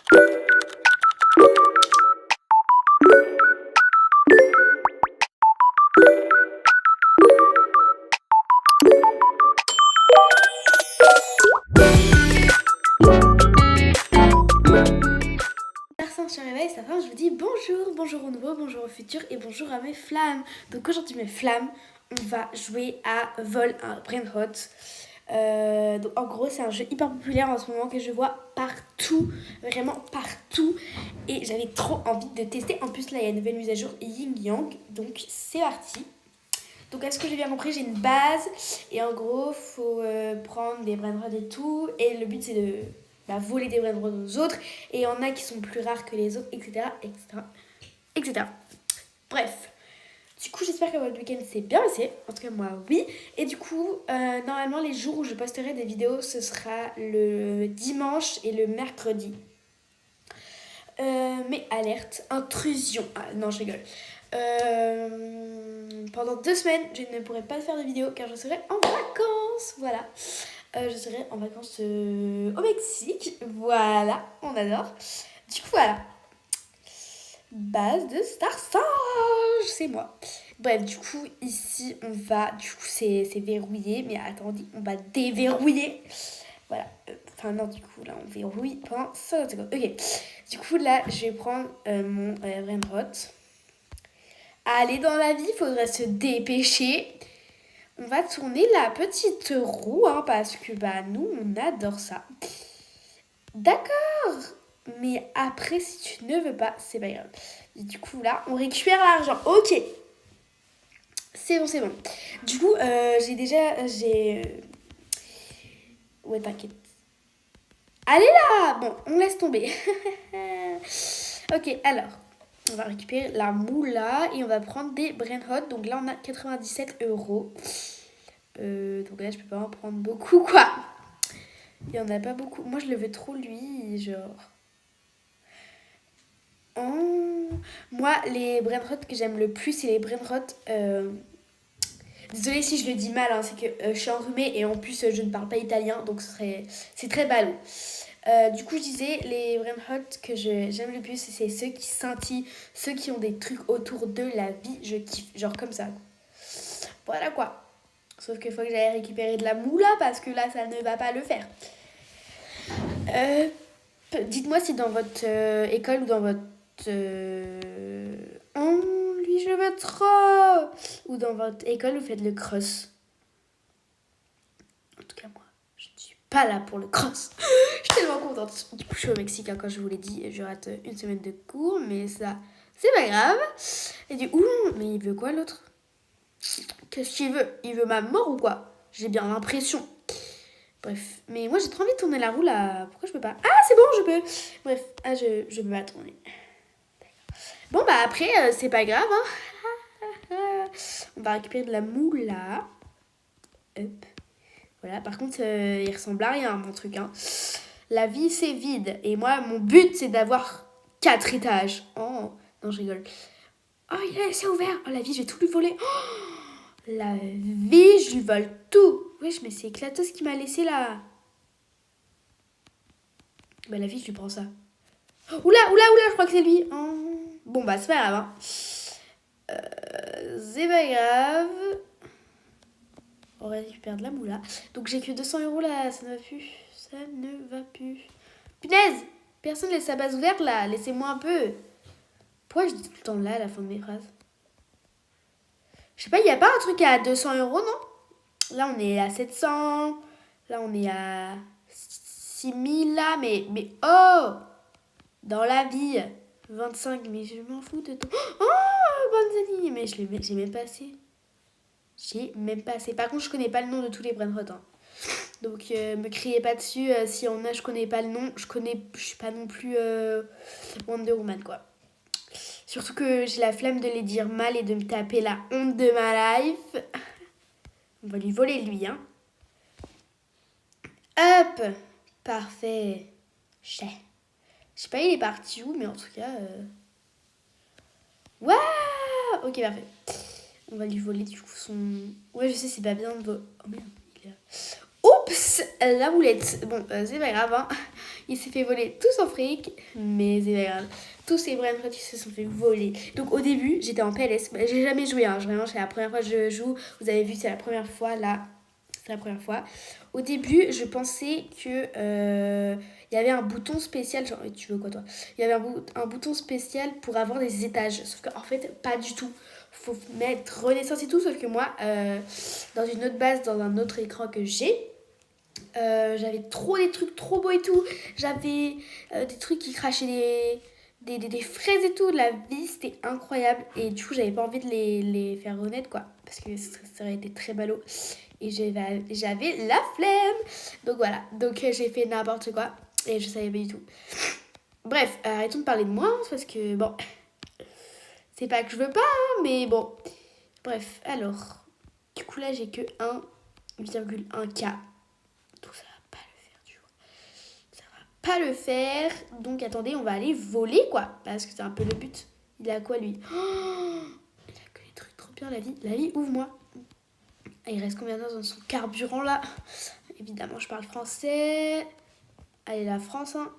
Je me réveille, ça va, je vous dis bonjour, bonjour au nouveau, bonjour au futur et bonjour à mes flammes. Donc aujourd'hui mes flammes, on va jouer à Vol un Brainrot. Donc en gros c'est un jeu hyper populaire en ce moment que je vois partout, vraiment partout. Et j'avais trop envie de tester. En plus là il y a une nouvelle mise à jour Yin Yang, donc c'est parti. Donc est-ce que j'ai bien compris, j'ai une base et en gros faut prendre des Brainrots et tout. Et le but c'est de voler des Brainrots aux autres. Et il y en a qui sont plus rares que les autres, etc. etc. etc. Bref. Du coup, j'espère que votre week-end s'est bien passé. En tout cas, moi, oui. Et du coup, normalement, les jours où je posterai des vidéos, ce sera le dimanche et le mercredi. Mais alerte, intrusion. Ah, non, je rigole. Pendant 2 semaines, je ne pourrai pas faire de vidéo car je serai en vacances. Voilà. Je serai en vacances au Mexique. Voilà, on adore. Du coup, voilà. Base de Star Sage, c'est moi. Bref, du coup, ici, on va... Du coup, c'est verrouillé. Mais attendez, on va déverrouiller. Voilà. Enfin, non, du coup, là, on verrouille pendant 50 secondes. Ok. Du coup, là, je vais prendre mon Brainrot. Allez, dans la vie, il faudrait se dépêcher. On va tourner la petite roue, hein, parce que, nous, on adore ça. D'accord. Mais après, si tu ne veux pas, c'est pas grave. Et du coup, là, on récupère l'argent. Ok. C'est bon, c'est bon. Du coup, Ouais, t'inquiète. Allez là. Bon, on laisse tomber. Ok, alors. On va récupérer la moula et on va prendre des Brainrot. Donc là, on a 97 €. Donc là, je peux pas en prendre beaucoup, quoi. Il y en a pas beaucoup. Moi, je le veux trop, lui, genre... Oh. Moi, les Brainrot que j'aime le plus, c'est les Brainrot... Désolée si je le dis mal, hein, c'est que je suis enrhumée et en plus, je ne parle pas italien, donc c'est très ballot. Du coup, je disais, les Brainrot que j'aime le plus, c'est ceux qui scintillent, ceux qui ont des trucs autour de la vie, je kiffe, genre comme ça. Voilà quoi. Sauf qu'il faut que j'aille récupérer de la moula parce que là, ça ne va pas le faire. Dites-moi si dans votre école ou dans votre... Oh, lui, je veux trop. Ou dans votre école, vous faites le cross. En tout cas, moi, je ne suis pas là pour le cross. Je suis tellement contente. Du coup, je suis au Mexique, hein, quand je vous l'ai dit. Je rate une semaine de cours, mais ça, c'est pas grave. Et du coup, mais il veut quoi l'autre? Qu'est-ce qu'il veut? Il veut ma mort ou quoi? J'ai bien l'impression. Bref, mais moi j'ai trop envie de tourner la roue là. Pourquoi je peux pas? Ah, c'est bon, je peux. Bref, je peux pas tourner. Bon, après, c'est pas grave, hein. On va récupérer de la moula. Hop. Voilà, par contre, il ressemble à rien, mon truc, hein. La vie, c'est vide. Et moi, mon but, c'est d'avoir 4 étages. Oh, non, je rigole. Oh, c'est ouvert. Oh, la vie, je vais tout lui voler. Oh, la vie, je lui vole tout. Wesh, mais c'est éclatos qui m'a laissé là. La vie, je lui prends ça. Oula, je crois que c'est lui. Oh. Bon, c'est pas grave, hein. C'est pas grave. On récupère de la moula. Donc, j'ai que 200 € là. Ça ne va plus. Ça ne va plus. Punaise! Personne laisse sa base ouverte là. Laissez-moi un peu. Pourquoi je dis tout le temps là à la fin de mes phrases? Je sais pas, il n'y a pas un truc à 200 €, non? Là, on est à 700. Là, on est à 6000 là. Mais oh! Dans la vie. 25, mais je m'en fous de tout. Oh, Banzani! Mais j'ai même pas assez. J'ai même pas assez. Par contre, je connais pas le nom de tous les Brainrot, hein. Donc, me criez pas dessus. Si on a, je connais pas le nom. Je suis pas non plus Wonder Woman, quoi. Surtout que j'ai la flemme de les dire mal et de me taper la honte de ma life. On va lui voler, lui, hein. Hop! Parfait. Je sais pas, il est parti où, mais en tout cas... Waouh! Ok, parfait. On va lui voler, du coup, son... Ouais, je sais, c'est pas bien de... Oh, merde, il est là. Oups! La boulette. Bon, c'est pas grave, hein. Il s'est fait voler tout son fric, mais c'est pas grave. Tous ses brainrots qui se sont fait voler. Donc au début, j'étais en PLS. J'ai jamais joué, hein. Vraiment, c'est la première fois que je joue. Vous avez vu, c'est la première fois là. C'est la première fois. Au début, je pensais que il y avait un bouton spécial. Genre, tu veux quoi toi? Il y avait un bouton spécial pour avoir des étages. Sauf qu'en fait, pas du tout. Faut mettre Renaissance et tout. Sauf que moi, dans une autre base, dans un autre écran que j'ai, j'avais trop des trucs trop beaux et tout. J'avais des trucs qui crachaient des fraises et tout. La vie, c'était incroyable. Et du coup, j'avais pas envie de les faire renaître, quoi. Parce que ça aurait été très ballot. Et j'avais la flemme. Donc voilà. Donc j'ai fait n'importe quoi. Et je savais pas du tout. Bref, arrêtons de parler de moi. Parce que, bon, c'est pas que je veux pas, hein, mais bon. Bref, alors. Du coup, là, j'ai que 1,1K. Donc ça va pas le faire, tu vois. Ça va pas le faire. Donc attendez, on va aller voler, quoi. Parce que c'est un peu le but. Il a quoi, lui? Oh, il a que des trucs trop bien, la vie. La vie, ouvre-moi. Ah, il reste combien d'heures dans son carburant, là? Évidemment, je parle français. Allez, la France, hein.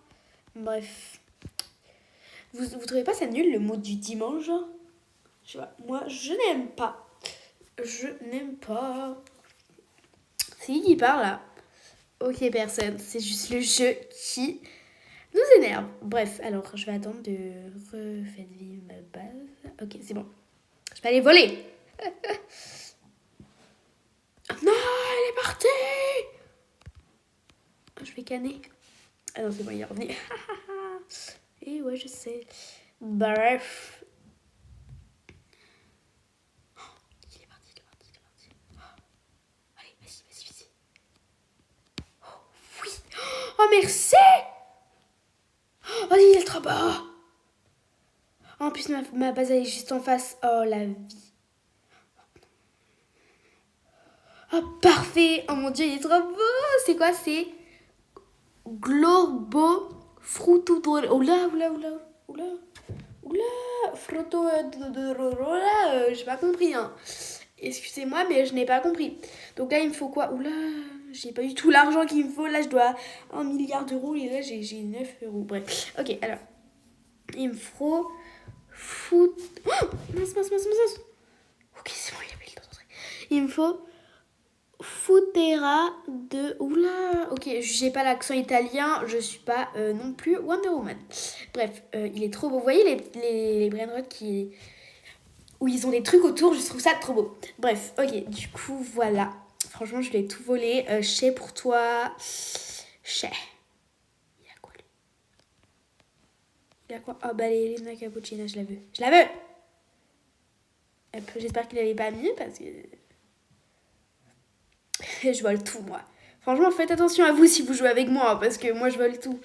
Bref. Vous trouvez pas ça nul, le mot du dimanche, genre? Je sais pas. Moi, je n'aime pas. Je n'aime pas. C'est qui parle, là? Ok, personne. C'est juste le jeu qui nous énerve. Bref, alors, je vais attendre de refaire vivre ma base. Ok, c'est bon. Je vais aller voler. Non, elle est partie. Je vais canner. Ah non, c'est bon, il est revenu. Et ouais, je sais. Bref. Il est parti. Allez, vas-y. Oh, oui. Oh, merci. Oh, il est trop beau. En plus, ma base, elle est juste en face. Oh, la vie. Oh, parfait. Oh mon dieu, il est trop beau. C'est quoi? C'est Globo Fruto. Oula. Fruto de j'ai pas compris, hein. Excusez-moi, mais je n'ai pas compris. Donc là, il me faut quoi? Oula, j'ai pas du tout l'argent qu'il me faut. Là, je dois 1 milliard d'euros et là, j'ai 9 euros. Bref, ok, alors. Il me faut... Oh, mince. Ok, c'est bon, il a pris le temps d'entrer. Il me faut... Futera de... Oula, ok, j'ai pas l'accent italien, je suis pas non plus Wonder Woman. Bref, il est trop beau. Vous voyez les brainrots qui... où ils ont des trucs autour, je trouve ça trop beau. Bref, ok, du coup, voilà. Franchement, je l'ai tout volé. Chez pour toi. Chez. Il y a quoi, lui? Il y a quoi? Oh, bah, les cappuccino, je la veux. J'espère qu'il n'avait pas mis parce que... je vole tout, moi. Franchement, faites attention à vous si vous jouez avec moi, parce que moi, je vole tout.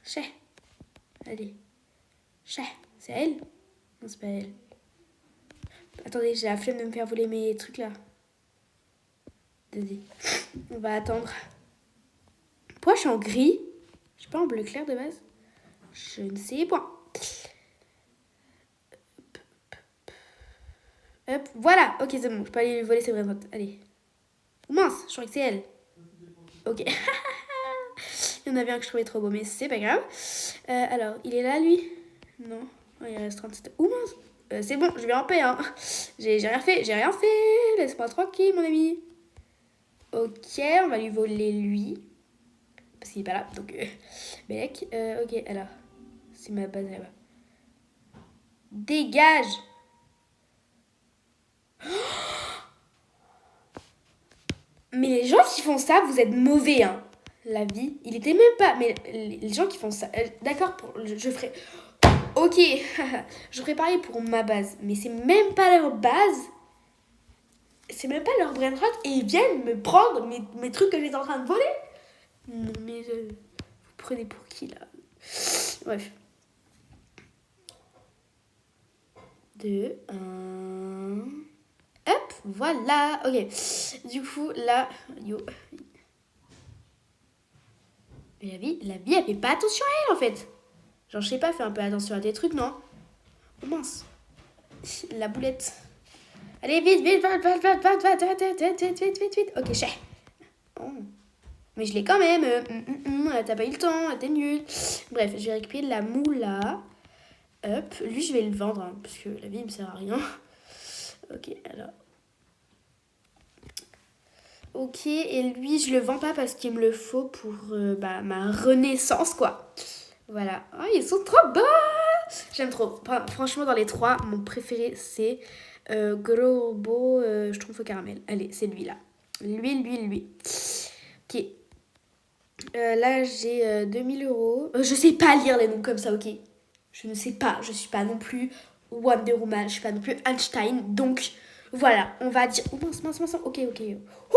Chez. Allez. Chez. C'est elle? Non, c'est pas elle. Attendez, j'ai la flemme de me faire voler mes trucs, là. Vas-y. On va attendre. Pourquoi je suis en gris? Je suis pas en bleu clair de base? Je ne sais point. Hop, voilà. Ok, c'est bon. Je peux aller lui voler ses vraies notes. Allez. Oh mince, je crois que c'est elle. Ok. Il y en avait un que je trouvais trop beau, mais c'est pas grave. Alors, il est là, lui? Non. Oh, il reste 37. Oh mince. C'est bon, je vais en paix, hein. J'ai rien fait. Laisse-moi tranquille, mon ami. Ok, on va lui voler lui. Parce qu'il est pas là, donc... Belek. Ok, alors. C'est ma base là-bas. Dégage. Mais les gens qui font ça, vous êtes mauvais, hein. La vie, il était même pas... Mais les gens qui font ça... D'accord, je ferai... Ok, je ferai pareil pour ma base. Mais c'est même pas leur base. C'est même pas leur brain rot. Et ils viennent me prendre mes trucs que j'étais en train de voler. Non, mais... vous prenez pour qui, là? Bref. 2, 1... Hop, voilà. Ok. Du coup, là... Yo. Mais la vie, elle fait pas attention à elle, en fait. Genre, je sais pas, fais un peu attention à tes trucs, non? Oh mince. La boulette. Allez, vite. Ok, chais. Oh. Mais je l'ai quand même. T'as pas eu le temps, t'es nul. Bref, je vais récupérer de la moula. Hop, lui je vais le vendre hein, parce que la vie il me sert à rien. Ok, alors. Ok, et lui je le vends pas parce qu'il me le faut pour ma renaissance quoi. Voilà. Oh, ils sont trop beaux. J'aime trop. Franchement, dans les trois, mon préféré c'est Globo, je trouve au caramel. Allez, c'est lui là. Lui. Ok. Là j'ai 2000 €. Je sais pas lire les noms comme ça, ok. Je ne sais pas, je suis pas non plus Wonder Woman, je suis pas non plus Einstein, donc voilà, on va dire... Oh mince, ok. Ouh,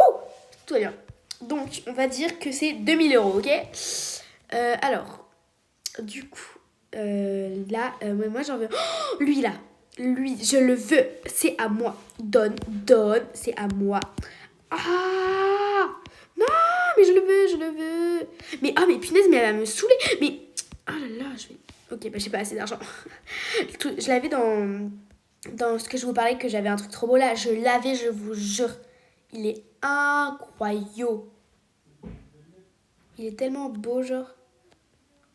tout va bien. Donc, on va dire que c'est 2000 €, ok. Alors, du coup, là, moi j'en veux... Oh, lui là, lui, je le veux, c'est à moi. Donne, c'est à moi. Ah non, mais je le veux. Mais, oh, mais punaise, mais elle va me saouler. Mais, oh là là, je vais... Ok, bah j'ai pas assez d'argent. Je l'avais dans ce que je vous parlais, que j'avais un truc trop beau là. Je l'avais, je vous jure. Il est incroyable. Il est tellement beau, genre.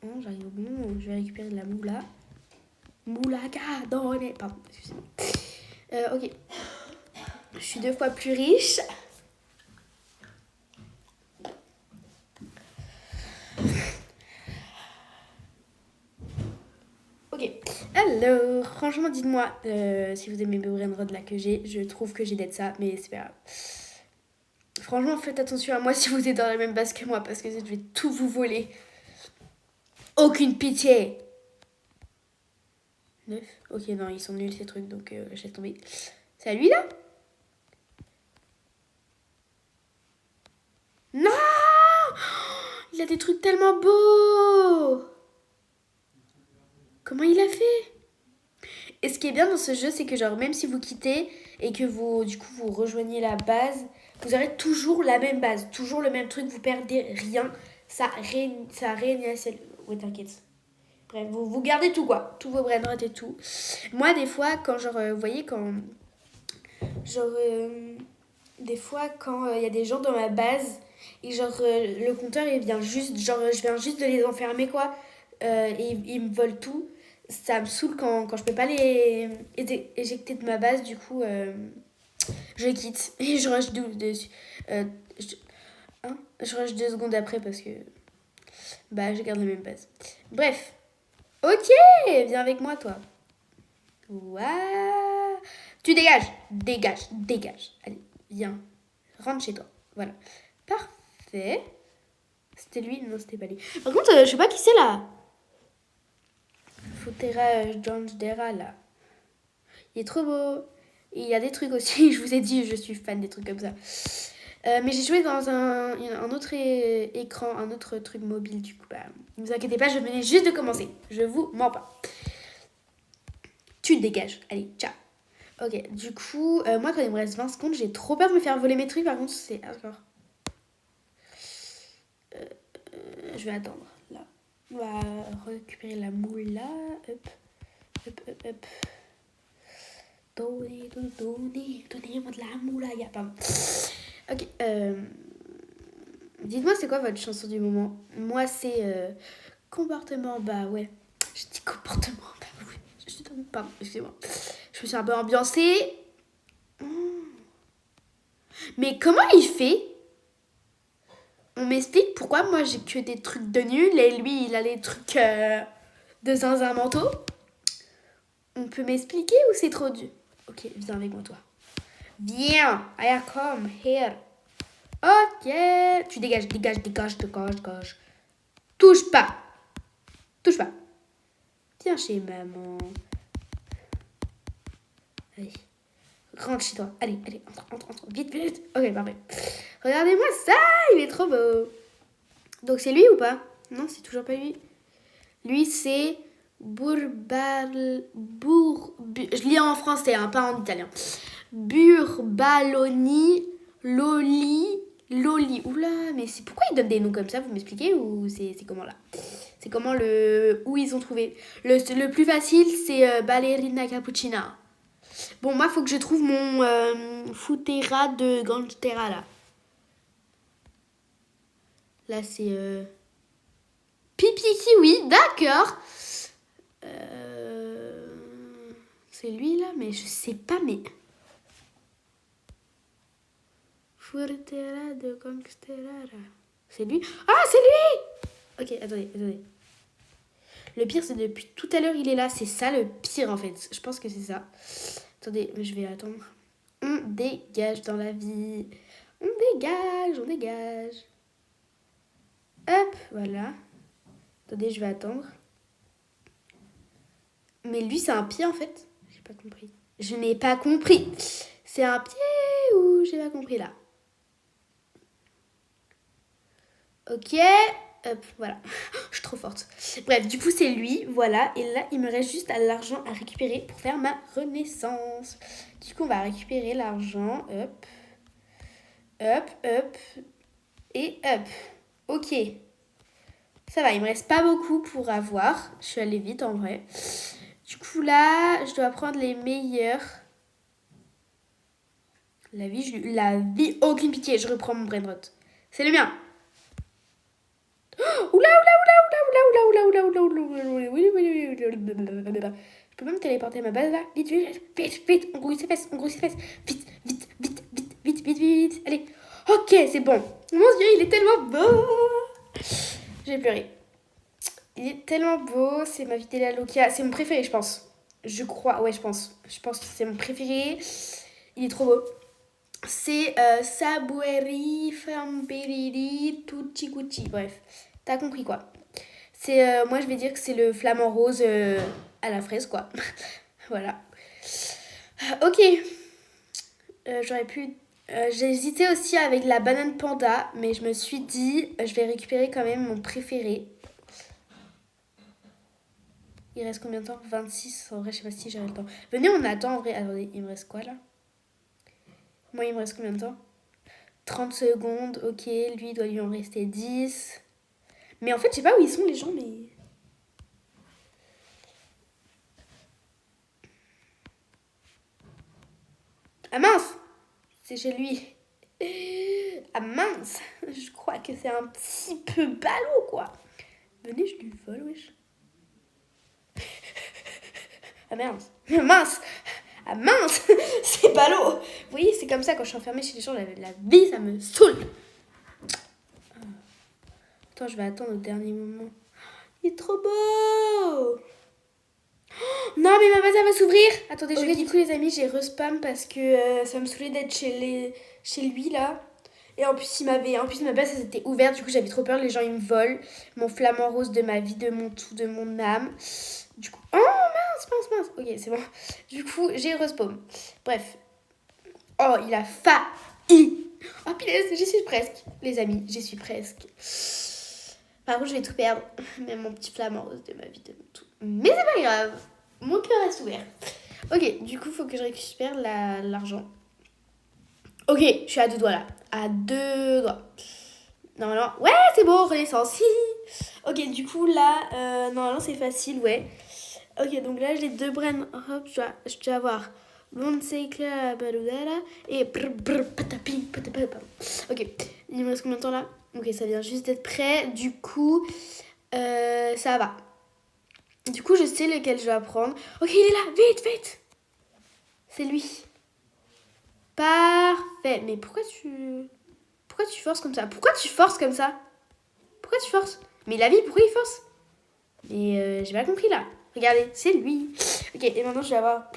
Oh, j'arrive au bon moment où je vais récupérer de la moula. Moulaga, donne. Pardon, excusez-moi. Ok. Je suis 2 fois plus riche. Ok. Alors, franchement, dites-moi si vous aimez mes brainrod là que j'ai. Je trouve que j'ai d'être ça, mais c'est pas grave. Franchement, faites attention à moi si vous êtes dans la même base que moi, parce que je vais tout vous voler. Aucune pitié. 9. Ok, non, ils sont nuls ces trucs, donc laisse tomber. C'est à lui là? Non! Il a des trucs tellement beaux! Comment il a fait? Et ce qui est bien dans ce jeu, c'est que genre même si vous quittez et que vous du coup vous rejoignez la base, vous aurez toujours la même base, toujours le même truc, vous perdez rien. Ça réinitialise. Ouais, t'inquiète. Bref, vous gardez tout quoi, tous vos brainrots et tout. Moi des fois quand genre vous voyez quand genre des fois quand il y a des gens dans ma base et genre le compteur il vient juste genre je viens juste de les enfermer quoi et ils me volent tout, ça me saoule quand je peux pas les éjecter de ma base, du coup je quitte et je rush dessus je rush 2 secondes après parce que bah je garde la même base. Bref, ok, viens avec moi toi. Waouh, tu dégage, allez viens, rentre chez toi, voilà, parfait. C'était lui? Non, c'était pas lui. Par contre, je sais pas qui c'est là. Futera Jandera là. Il est trop beau. Et il y a des trucs aussi, je vous ai dit, je suis fan des trucs comme ça. Mais j'ai joué dans un autre écran, un autre truc mobile, du coup, bah, ne vous inquiétez pas, je venais juste de commencer. Je vous mens pas. Tu te dégages. Allez, ciao. Ok, du coup, moi, quand il me reste 20 secondes, j'ai trop peur de me faire voler mes trucs. Par contre, c'est hardcore. Je vais attendre, là. On va récupérer la moule là. Hop. Donnez-moi de la moulaya, pardon. Ok, dites-moi c'est quoi votre chanson du moment? Moi c'est comportement, bah ouais. Je dis comportement, bah ouais. Pardon, excusez-moi. Je me suis un peu ambiancée. Mais comment il fait? On m'explique pourquoi moi j'ai que des trucs de nul et lui il a les trucs de zinzin manteau? On peut m'expliquer ou c'est trop dur? Ok, viens avec moi toi. Viens, I come here. Ok, tu dégage. Touche pas. Viens chez maman. Allez, rentre chez toi. Allez, entre. Vite. Ok, parfait. Regardez-moi ça, il est trop beau. Donc c'est lui ou pas? Non, c'est toujours pas lui. Lui, c'est je lis en français, hein, pas en italien. Burbaloni Loli. Oula, mais c'est pourquoi ils donnent des noms comme ça? Vous m'expliquez ou c'est comment là? C'est comment où ils ont trouvé? Le plus facile, c'est Ballerina Cappuccina. Bon, moi, faut que je trouve mon Futera de Gangstera là. Là, c'est Pipi Kiwi, d'accord. C'est lui, là, mais je sais pas, mais... Fuertera de Gangsterara. C'est lui? Ah, c'est lui! Ok, attendez. Le pire, c'est depuis tout à l'heure, il est là. C'est ça le pire, en fait. Je pense que c'est ça. Attendez, je vais attendre. On dégage dans la vie. On dégage. Hop, voilà. Attendez, je vais attendre. Mais lui, c'est un pied, en fait. J'ai pas compris. Je n'ai pas compris. C'est un pied ou j'ai pas compris, là? Ok. Hop, voilà. Je suis trop forte. Bref, du coup, c'est lui, voilà. Et là, il me reste juste l'argent à récupérer pour faire ma renaissance. Du coup, on va récupérer l'argent. Hop. Et hop. Ok. Ça va, il me reste pas beaucoup pour avoir. Je suis allée vite, en vrai. Du coup, là, je dois prendre les meilleurs. La vie, aucune pitié. Je reprends mon brainrot. C'est le mien. Je peux même téléporter ma base là. Vite. On grouille ses fesses. Vite. Allez. Ok, c'est bon. Mon Dieu, il est tellement beau. Je vais pleurer. Il est tellement beau. C'est ma vidéo la Lokia. C'est mon préféré, je pense. Je crois. Ouais, je pense. Je pense que c'est mon préféré. Il est trop beau. C'est Sabueri Fambiriri Tutti Gucci. Bref, t'as compris quoi. C'est moi je vais dire que c'est le flamant rose à la fraise quoi. Voilà. Ok. J'aurais pu. J'ai hésité aussi avec la banane panda, mais je me suis dit je vais récupérer quand même mon préféré. Il reste combien de temps? 26. En vrai, je sais pas si j'aurai le temps. Venez, on attend en vrai. Attendez, il me reste quoi là? Moi, il me reste combien de temps? 30 secondes, ok. Lui, il doit lui en rester 10. Mais en fait, je sais pas où ils sont les gens, mais... Ah mince! C'est chez lui. Ah mince! Je crois que c'est un petit peu ballot, quoi. Venez, je lui vole, wesh. Ah mince! Mince! Ah mince! C'est ballot! Vous voyez, c'est comme ça quand je suis enfermée chez les gens, la vie, ça me saoule! Attends, je vais attendre au dernier moment. Il est trop beau! Non, mais ma base, elle va s'ouvrir. Attendez, je quitte. Du coup, les amis, j'ai respam parce que ça me saoulait d'être chez lui, là. Et en plus, ma base, elle s'était ouverte. Du coup, j'avais trop peur. Les gens, ils me volent. Mon flamant rose de ma vie, de mon tout, de mon âme. Du coup... Oh, mince. Ok, c'est bon. Du coup, j'ai respawn. Bref. Oh, il a failli. Oh, punaise, j'y suis presque. Les amis, j'y suis presque. Par contre, je vais tout perdre. Même mon petit flamant rose de ma vie, de mon tout. Mais c'est pas grave. Mon cœur reste ouvert. Ok, du coup, il faut que je récupère l'argent. Ok, je suis à 2 doigts là. À 2 doigts. Normalement, ouais, c'est bon, renaissance. Ok, du coup, là, normalement, c'est facile, ouais. Ok, donc là, j'ai 2 brains. Hop, je dois avoir Monseika Baludara et patapim, patapim. Ok, il me reste combien de temps là? Ok, ça vient juste d'être prêt. Du coup, ça va. Du coup, je sais lequel je dois prendre. Ok, il est là, vite. C'est lui. Parfait. Mais pourquoi tu forces comme ça? Pourquoi tu forces Mais la vie, pourquoi il force? Mais j'ai pas compris là. Regardez, c'est lui. Ok, et maintenant je vais avoir...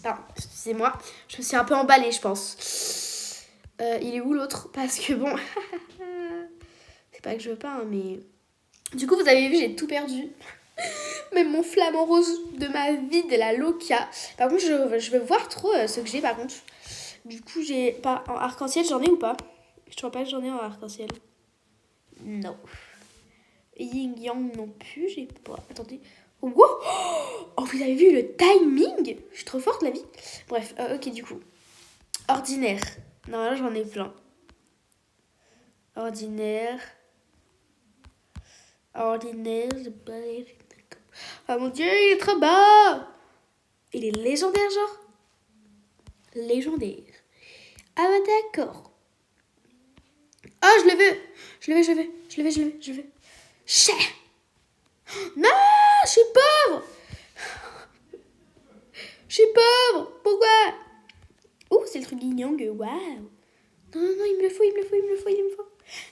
Pardon, excusez-moi. Je me suis un peu emballée, je pense. Il est où l'autre? Parce que bon... c'est pas que je veux pas, hein, mais... Du coup, vous avez vu, j'ai tout perdu. Même mon flamant rose de ma vie, de la Lokia. Par contre, je veux voir trop ce que j'ai, par contre. Du coup, j'ai... Pas en arc-en-ciel, j'en ai ou pas? Je crois pas que j'en ai en arc-en-ciel. Non. Yin Yang non plus, j'ai pas. Attendez. Wow! Oh, vous avez vu le timing? Je suis trop forte, la vie. Bref, ok, du coup. Ordinaire. Normalement, j'en ai plein. Ordinaire. Oh mon dieu, il est trop beau! Il est légendaire, genre? Légendaire. Ah bah d'accord. Oh, je le veux. Je le veux. Chais. Non, je suis pauvre. Je suis pauvre. Pourquoi? Oh, c'est le truc Yin-Yang. Waouh. Non, il me le faut.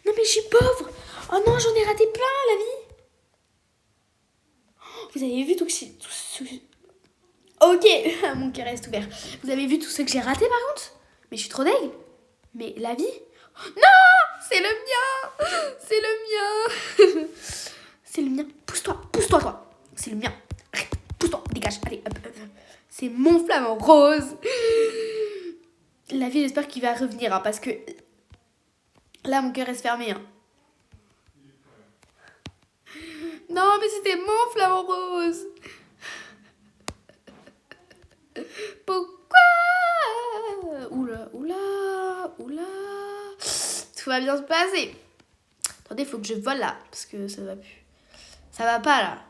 Non, mais je suis pauvre. Oh non, j'en ai raté plein, la vie. Vous avez vu tout ce... Ok, mon cœur reste ouvert. Vous avez vu tout ce que j'ai raté, par contre? Mais je suis trop deg. Mais la vie? Non, c'est le mien. C'est le mien. Pousse-toi, toi. C'est le mien. Arrête, pousse-toi, dégage. Allez, hop. C'est mon flamant rose. La vie, j'espère qu'il va revenir, hein, parce que là, mon cœur reste fermé. Hein. Non, mais c'était mon flamant rose. Pourquoi? Oula. Tout va bien se passer. Attendez, il faut que je vole là, parce que ça va plus. Ça va pas là.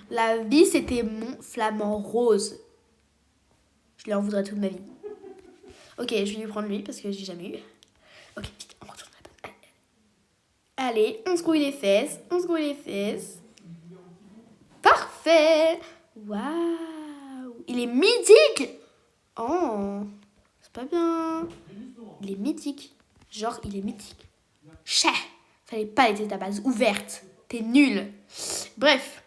La vie, c'était mon flamant rose. Je lui en voudrais toute ma vie. Ok, je vais lui prendre lui, parce que j'ai jamais eu. Ok, vite, on retourne la table. Allez, on se grouille les fesses. Parfait. Waouh. Il est mythique. Oh, c'est pas bien. Il est mythique. Genre, il est mythique. Chais. Fallait pas laisser ta base ouverte. T'es nul. Bref.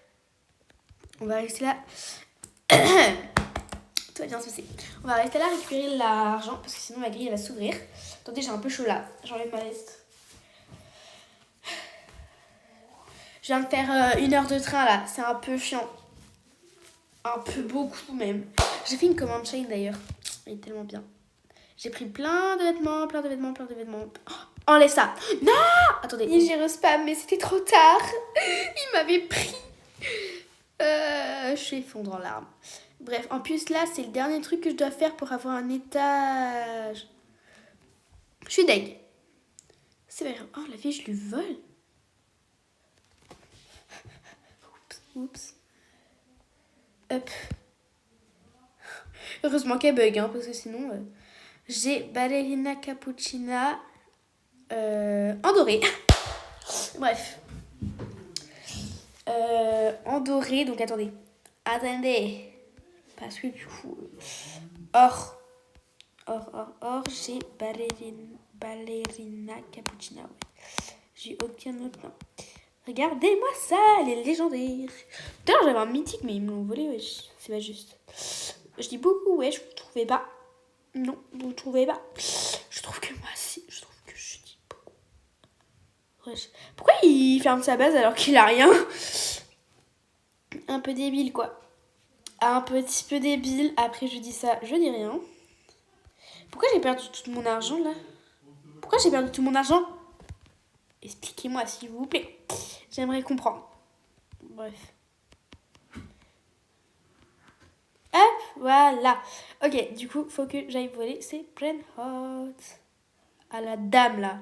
On va rester là. Tout va bien se passer. On va rester là récupérer l'argent parce que sinon la grille elle va s'ouvrir. Attendez, j'ai un peu chaud là. J'enlève ma veste. Je viens de faire 1 heure de train là. C'est un peu chiant. Un peu beaucoup même. J'ai fait une commande chain d'ailleurs. Elle est tellement bien. J'ai pris plein de vêtements. Oh, enlève ça. Non. Attendez. J'ai respam mais c'était trop tard. Il m'avait pris. Je suis effondrée en larmes. Bref, en plus là, c'est le dernier truc que je dois faire pour avoir un étage. Je suis deg. C'est vrai. Oh, la vie, je lui vole. Oups. Hop. Heureusement qu'elle bug, hein, parce que sinon... J'ai ballerina cappuccina en doré. Bref. En doré, donc attendez. Parce que du coup... Or, j'ai ballerina cappuccina. Ouais. J'ai aucun autre nom. Regardez-moi ça, elle est légendaire. D'ailleurs, j'avais un mythique, mais ils me l'ont volé, wesh. C'est pas juste. Je dis beaucoup, wesh, vous trouvez pas? Non, vous trouvez pas? Je trouve que moi, si. Je trouve que je dis beaucoup. Wesh. Pourquoi il ferme sa base alors qu'il a rien? Un peu débile, quoi. Un petit peu débile. Après, je dis ça, je dis rien. Pourquoi j'ai perdu tout mon argent, là? Pourquoi j'ai perdu tout mon argent? Expliquez-moi, s'il vous plaît. J'aimerais comprendre. Bref. Hop, voilà. Ok, du coup, faut que j'aille voler ces Brainrot. À la dame, là.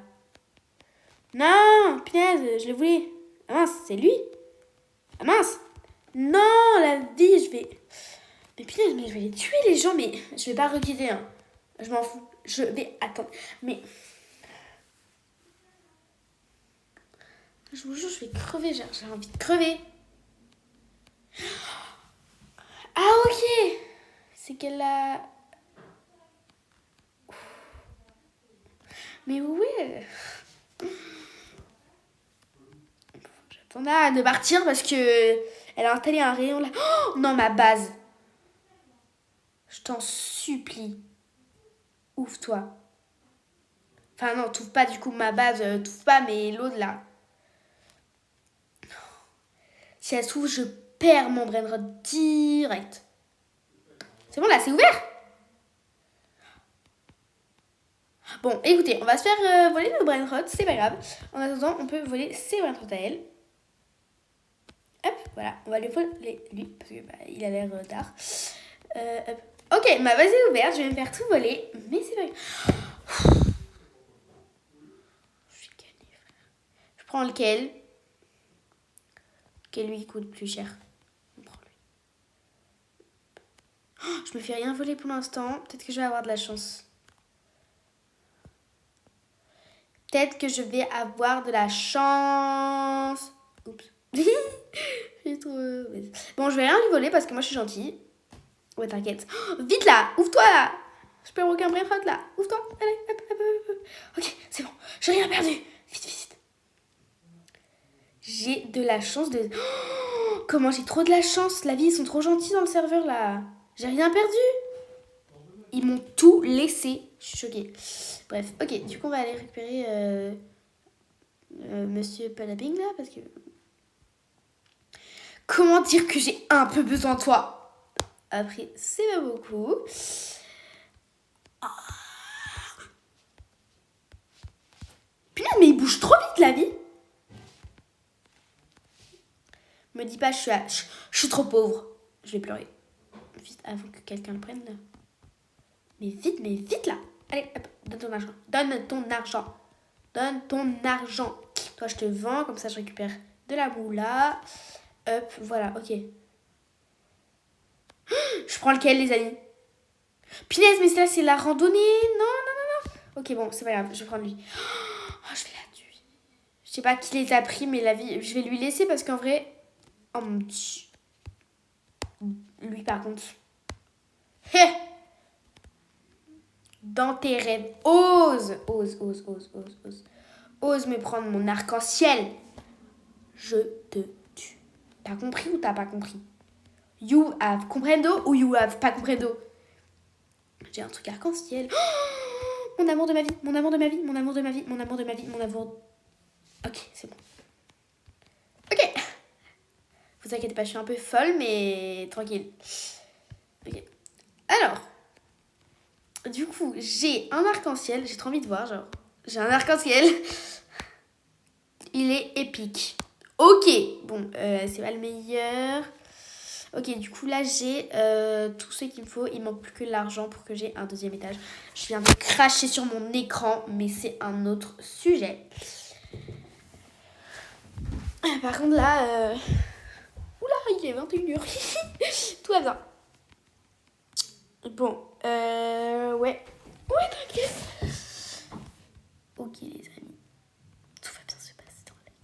Non, punaise, je le voulais. Ah mince, c'est lui. Ah mince. Non, la vie, je vais... Mais punaise, mais je vais les tuer, les gens, mais je vais pas requitter, hein. Je m'en fous. Je vais attendre. Mais... Je vous jure, je vais crever. J'ai envie de crever. Ah, ok. C'est qu'elle a... Mais ouais. J'attends de partir parce que elle a installé un rayon là. Oh, non, ma base. Je t'en supplie. Ouvre-toi. Enfin non, t'ouvres pas du coup ma base. T'ouvres pas, mais l'autre là. Si elle s'ouvre, je perds mon brainrot direct. C'est bon là, c'est ouvert. Bon, écoutez, on va se faire voler nos brainrots, c'est pas grave. En attendant, on peut voler ses brainrots à elle. Hop, voilà, on va lui voler lui, parce que il a l'air tard. Hop. Ok, ma base est ouverte, je vais me faire tout voler, mais c'est pas grave. Je suis gagnée, frère. Je prends lequel? Quel lui coûte plus cher? On prend lui. Oh, je me fais rien voler pour l'instant, peut-être que je vais avoir de la chance. Peut-être que je vais avoir de la chance. Oups. J'ai trop... Bon, je vais rien lui voler parce que moi, je suis gentille. Ouais, t'inquiète. Oh, vite là, ouvre-toi là. Je perds aucun brainrot là. Ouvre-toi. Allez, hop, hop, hop, hop. Ok, c'est bon. J'ai rien perdu. Vite, vite. J'ai de la chance de... Oh, comment j'ai trop de la chance. La vie, ils sont trop gentils dans le serveur là. J'ai rien perdu. Ils m'ont tout laissé. Je suis choquée. Bref, ok. Du coup, on va aller récupérer Monsieur Palaping là parce que... Comment dire que j'ai un peu besoin de toi? Après, c'est pas beaucoup. Putain, mais il bouge trop vite la vie. Me dis pas, je suis trop pauvre. Je vais pleurer. Vite, avant que quelqu'un le prenne là. Mais vite là. Allez, hop, donne ton argent. Donne ton argent. Donne ton argent. Toi, je te vends, comme ça, je récupère de la moula. Hop, voilà, ok. Je prends lequel, les amis? Punaise, mais là, c'est la randonnée. Non. Ok, bon, c'est pas grave, je vais prendre lui. Oh, je vais la tuer. Je sais pas qui les a pris, mais la vie, je vais lui laisser parce qu'en vrai... Oh mon Dieu. Lui, par contre... Hé! Dans tes rêves, ose me prendre mon arc-en-ciel. Je te tue. T'as compris ou t'as pas compris? You have comprendo ou you have pas comprendo? J'ai un truc arc-en-ciel. Oh, mon amour de ma vie, mon amour de ma vie, mon amour de ma vie, mon amour de ma vie, mon amour... Ok, c'est bon. Ok. Vous inquiétez pas, je suis un peu folle, mais tranquille. Ok. Alors... Du coup, j'ai un arc-en-ciel. J'ai trop envie de voir, genre. J'ai un arc-en-ciel. Il est épique. Ok. Bon, c'est pas le meilleur. Ok, du coup, là, j'ai tout ce qu'il me faut. Il manque plus que l'argent pour que j'ai un deuxième étage. Je viens de cracher sur mon écran, mais c'est un autre sujet. Par contre, là... Oula, il est 21h. Tout va bien. Bon, ouais. Ouais, t'inquiète. Ok, les amis. Tout va bien se passer dans la vie.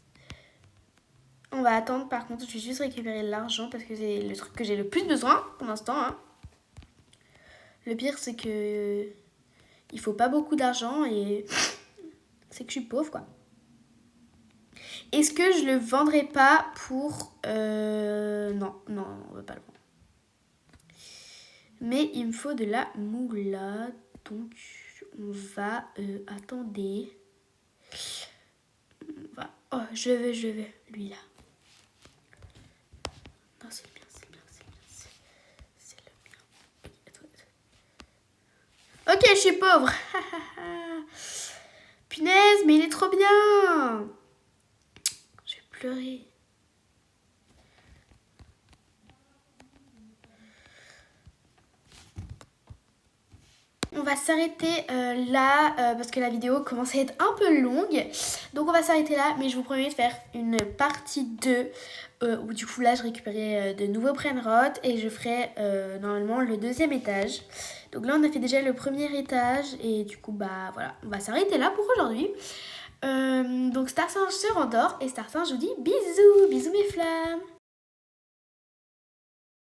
On va attendre, par contre, je vais juste récupérer l'argent parce que c'est le truc que j'ai le plus besoin pour l'instant. Hein. Le pire, c'est que il faut pas beaucoup d'argent et c'est que je suis pauvre, quoi. Est-ce que je le vendrai pas pour... Non, on va pas le vendre. Mais il me faut de la moula. Donc, on va... attendez. On va... Oh, je veux. Lui, là. Non, c'est le mien. C'est le mien. Ok, je suis pauvre. Punaise, mais il est trop bien. Je vais pleurer. On va s'arrêter là parce que la vidéo commence à être un peu longue. Donc on va s'arrêter là, mais je vous promets de faire une partie 2 où du coup là je récupérerai de nouveaux brainrot et je ferai normalement le deuxième étage. Donc là on a fait déjà le premier étage et du coup bah voilà, on va s'arrêter là pour aujourd'hui. Donc Starsinge se rendort et Starsinge je vous dis bisous mes flammes.